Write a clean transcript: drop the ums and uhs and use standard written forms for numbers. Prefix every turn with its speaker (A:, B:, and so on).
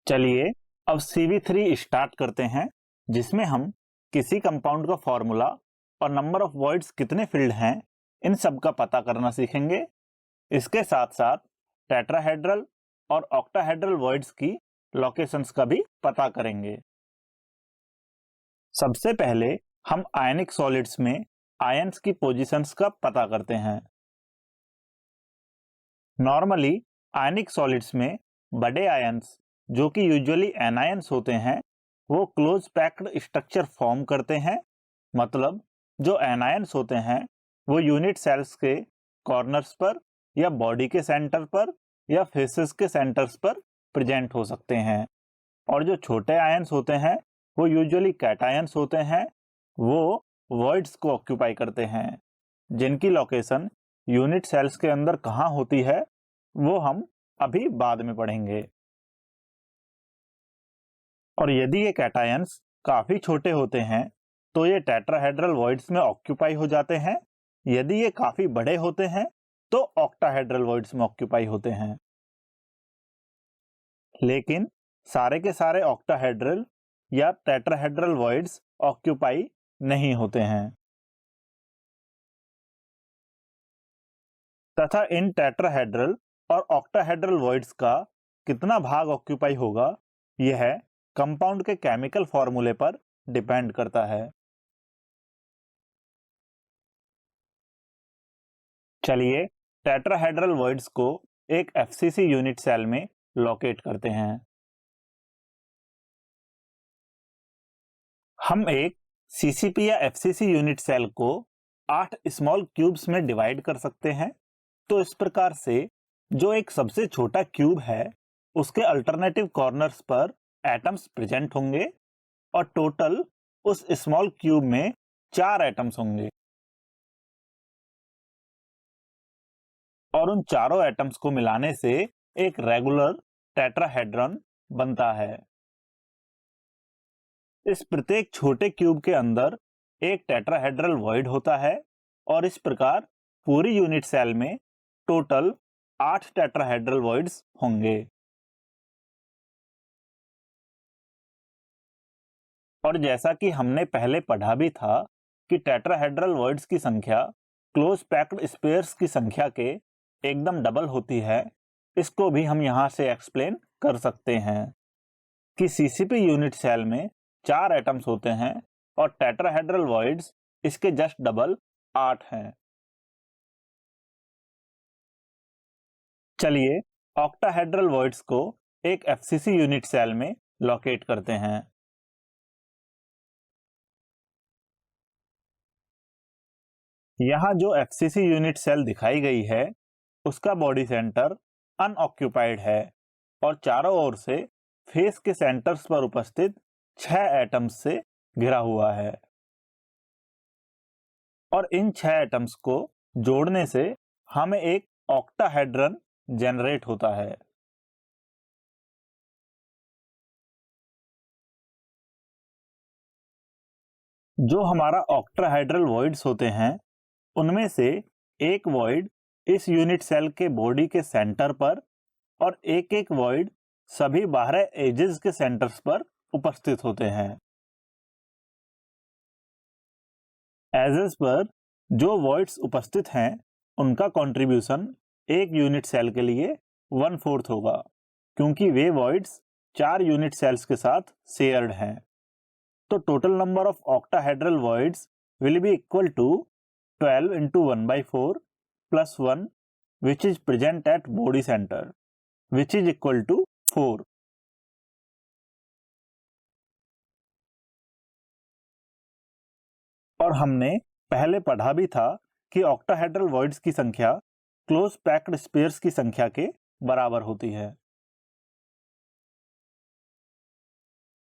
A: चलिए अब CV3 start करते हैं, जिसमें हम किसी कंपाउंड का फॉर्मूला और नंबर ऑफ वॉइड्स कितने फील्ड हैं इन सब का पता करना सीखेंगे। इसके साथ साथ टेट्राहेड्रल और ऑक्टाहेड्रल वॉइड्स की लोकेशंस का भी पता करेंगे। सबसे पहले हम आयनिक सॉलिड्स में आयंस की पोजीशंस का पता करते हैं। नॉर्मली आयनिक सॉलिड्स में बड़े आयंस जो कि यूजुअली एनायंस होते हैं वो क्लोज पैक्ड स्ट्रक्चर फॉर्म करते हैं। मतलब जो एनायंस होते हैं वो यूनिट सेल्स के कॉर्नर्स पर या बॉडी के सेंटर पर या फेसेस के सेंटर्स पर प्रेजेंट हो सकते हैं, और जो छोटे आयंस होते हैं वो यूजुअली कैटायंस होते हैं, वो वॉइड्स को ऑक्यूपाई करते हैं, जिनकी लोकेशन यूनिट सेल्स के अंदर कहाँ होती है वो हम अभी बाद में पढ़ेंगे। और यदि ये कैटायंस काफी छोटे होते हैं तो ये टेट्राहेड्रल वॉइड्स में ऑक्यूपाई हो जाते हैं। यदि ये काफी बड़े होते हैं तो ऑक्टाहेड्रल वॉइड्स में ऑक्यूपाई होते हैं। लेकिन सारे के सारे ऑक्टाहेड्रल या टेट्राहेड्रल वॉइड्स ऑक्यूपाई नहीं होते हैं, तथा इन टेट्राहेड्रल और ऑक्टाहेड्रल वॉइड्स का कितना भाग ऑक्यूपाई होगा यह कंपाउंड के केमिकल फॉर्मूले पर डिपेंड करता है। चलिए टेट्राहेड्रल वॉइड्स को एक FCC यूनिट सेल में लोकेट करते हैं। हम एक CCP या FCC यूनिट सेल को 8 स्मॉल क्यूब्स में डिवाइड कर सकते हैं। तो इस प्रकार से जो एक सबसे छोटा क्यूब है उसके अल्टरनेटिव कॉर्नर्स पर एटम्स प्रेजेंट होंगे और टोटल उस स्मॉल क्यूब में 4 एटम्स होंगे, और उन चारों एटम्स को मिलाने से एक रेगुलर टेट्राहेड्रॉन बनता है। इस प्रत्येक छोटे क्यूब के अंदर एक टेट्राहेड्रल वॉइड होता है, और इस प्रकार पूरी यूनिट सेल में टोटल 8 टेट्राहेड्रल वॉइड्स होंगे। और जैसा कि हमने पहले पढ़ा भी था कि टेट्राहेड्रल वॉइड्स की संख्या क्लोज पैक्ड स्पेयर्स की संख्या के एकदम डबल होती है, इसको भी हम यहाँ से एक्सप्लेन कर सकते हैं कि CCP यूनिट सेल में 4 एटम्स होते हैं और टेट्राहेड्रल वॉइड्स इसके जस्ट डबल 8 हैं। चलिए ऑक्टाहेड्रल वॉइड्स को एक FCC यूनिट सेल में लोकेट करते हैं। यहाँ जो FCC यूनिट सेल दिखाई गई है उसका बॉडी सेंटर अनऑक्यूपाइड है और चारों ओर से फेस के सेंटर्स पर उपस्थित 6 एटम्स से घिरा हुआ है, और इन 6 एटम्स को जोड़ने से हमें एक ऑक्टाहेड्रन जनरेट होता है। जो हमारा ऑक्टाहेड्रल वॉइड्स होते हैं उनमें से एक वॉइड इस यूनिट सेल के बॉडी के सेंटर पर और एक एक वॉइड सभी बाहर एजेस के सेंटर्स पर उपस्थित होते हैं। एजेस पर जो वॉइड्स उपस्थित हैं उनका कंट्रीब्यूशन एक यूनिट सेल के लिए 1/4 होगा, क्योंकि वे वॉइड्स 4 यूनिट सेल्स के साथ शेयर्ड हैं। तो total number of octahedral voids will be equal to 12 into 1/4 plus 1 which is present at body center, which is equal to 4. और हमने पहले पढ़ा भी था कि ऑक्टाहेड्रल वॉइड्स की संख्या क्लोज पैक्ड स्पेयर्स की संख्या के बराबर होती है।